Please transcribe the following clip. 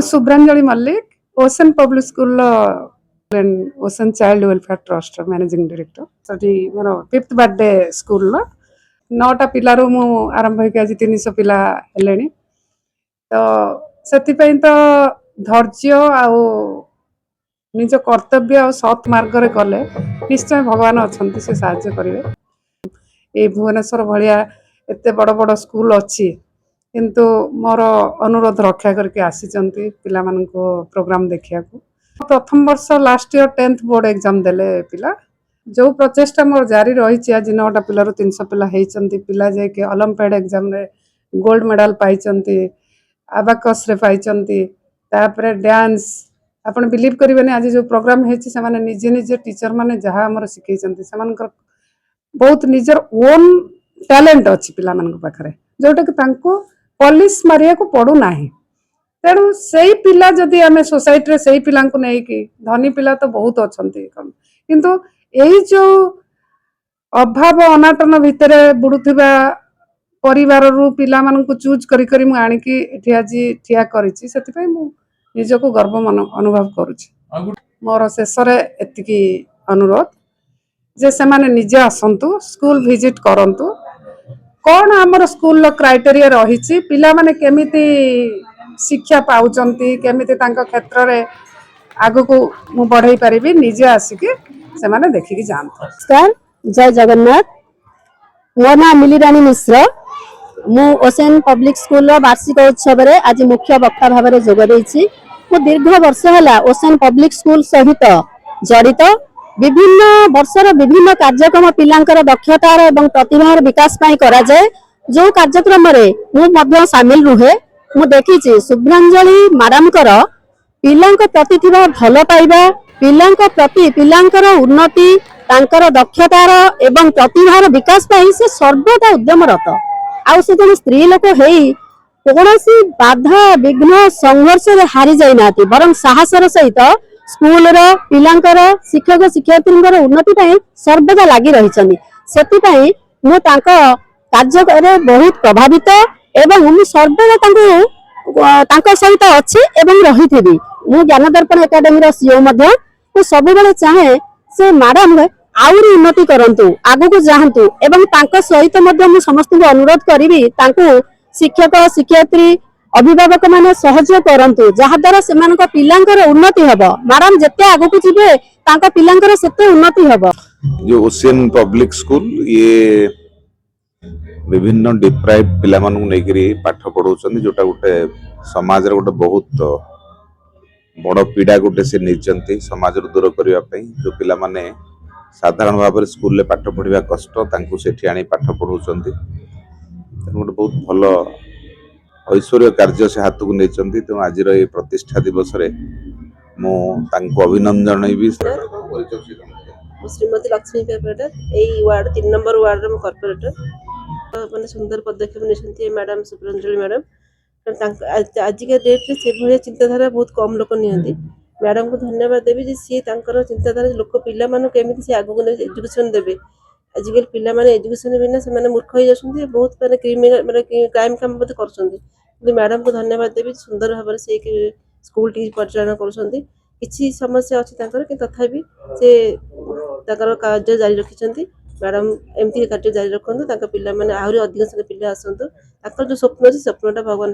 शुभ्रांजलि Mallick Ocean Public School Ocean Child Welfare Trust managing director सठी मोर 5th birthday school 9टा पिलारू मु आरंभ होके आज 300 पिला हेलेनी तो सेति तो धैर्य आउ निज कर्तव्य और सत् मार्ग रे गले निश्चय भगवान अच्छा से साहाय्य करेंगे। ये भुवनेश्वर भाया एत बड़ बड़ स्कूल अच्छी किंतु मोर अनुरोध रक्षा करके आसी पिला प्रोग्राम देखा प्रथम वर्ष last year 10th board exam देले पिला जो प्रचेषा मोर जारी रही आज 9टा पिलू 300 पिला होती पिला जाके ओलंपियाड एग्जाम रे गोल्ड मेडल पाई आबाकस रे पाई डांस आपण बिलीव करेंगे आज जो प्रोग्राम होने निजे निजे टीचर माने जहाँ आम शिखई बहुत निजर ओन टैलेंट अच्छी पिला पाखे जोटा कि पॉलिश मारिया को पड़ूना तेणु से पिला जदि आम सोसाइटी से पिला नहीं धनी पिला तो बहुत अच्छा किंतु यही जो अभाव अनाटन भितर बुड़ुवा परिवार रु पिला चूज करी आनिकी आज ठिया करी निजको गर्व अनुभव करुच्ची मोर शेष एति अनुरोध जे से माने निजे आसंतु स्कूल विजिट करंतु कौन आमर स्कूल क्राइटेरिया रही पिला माने केमिति शिक्षा पाउचंती केमिति तांका क्षेत्र रे आगु को मु बढ़ाई पारिबी निजे आसिके से माने देखिकी जानत। नमस्कार, जय जगन्नाथ। मो ना मिलीरानी मिश्र मु ओशन पब्लिक स्कूल वार्षिक उत्सव रे आज मुख्य वक्ता भाव में जोग देछि। मु दीर्घ वर्ष है ओशन पब्लिक स्कूल सहित जड़ित विभिन्न वर्षर विभिन्न कार्यक्रम पिलांकर दक्षतार एवं प्रतिभार विकास पाई करा जाए जो कार्यक्रम रे मु मध्य शामिल रुहे। मु देखिछि शुभ्रांजलि मैडम कर पिलांक प्रति थिबा भल पाइबा पिलांक प्रति पिलांकर उन्नति तांकर दक्षतार एवं प्रतिभार विकास पाई से सर्वदा उद्यमरत आउ से जन स्त्री लोक हेई कोनोसी बाधा विघ्न संघर्ष रे हारि जाई नाती बरं साहसर सहित स्कूल रो पिलांकर शिक्षक शिक्षयित्री उन्नति पाई सर्वदा लागि रहिछनी। सेति पाई मु तांको कार्य रे बहुत प्रभावित एवं मु सर्वदा तांको सहित अछि एवं रहिथिबी। मु ज्ञान दर्पण एकेडमी रो सीओ मध्ये मु सब बेले चाहे से मैडम आउरी उन्नति करंतु आगु को जाहंतु एवं तांको सहित मध्ये मु समस्त को अनुरोध करिवि तांको शिक्षक शिक्षयित्री अभिभावक माने सहयोग करंतु जहा द्वारा सेमानक पिलांकर उन्नति हबो। मैडम जते आगु को जिबे तांका पिलांकर सेते उन्नति हबो। जो ओशन पब्लिक स्कूल ये विभिन्न डिप्राइव पिला मानू नेकरी पाठ पढौछन जोटा गोटे समाज रे गोटे बहुत बड़ पीड़ा गोटे से निजंती समाज रो दूर करिवा पई जो पिला माने साधारण भाव में स्कूल ले पाठ पढ़िबा कष्ट तांकु सेठी आनी पाठ पढौछंती गोटे बहुत भल ऐश्वर्य कार्य से हाथ को नहीं तो आज प्रतिष्ठा दिवस रे मो तांको अभिनंदन भी। श्रीमती लक्ष्मी पेपरेटर यही वार्ड 3 नंबर वार्ड रे कॉर्पोरेटर माने सुंदर पदक्षेप निछंती मैडम शुभ्रांजलि मैडम आज के डेट रे से भले चिंताधारा बहुत कम लोक नियंती। मैडम को धन्यवाद देवी जे सी तांकर चिंताधारा लोक पिला मानु केमिति से आगु को एजुकेशन देबे आजिकल पिला माने एजुकेशन बिना से माने मूर्ख हो जासुंती बहुत माने क्रिमिनल माने क्राइम काम बद करसुंती। मैडम को धन्यवाद देवी सुंदर भाव से स्कूल टी परिचालन करुँच किसी समस्या अच्छी कि तथापि से कार्य जारी रखिंट मैडम एमती कार्य जारी रखु पिला आहरी अधिक पिला आसतु जो स्वप्न अच्छे स्वप्नटा भगवान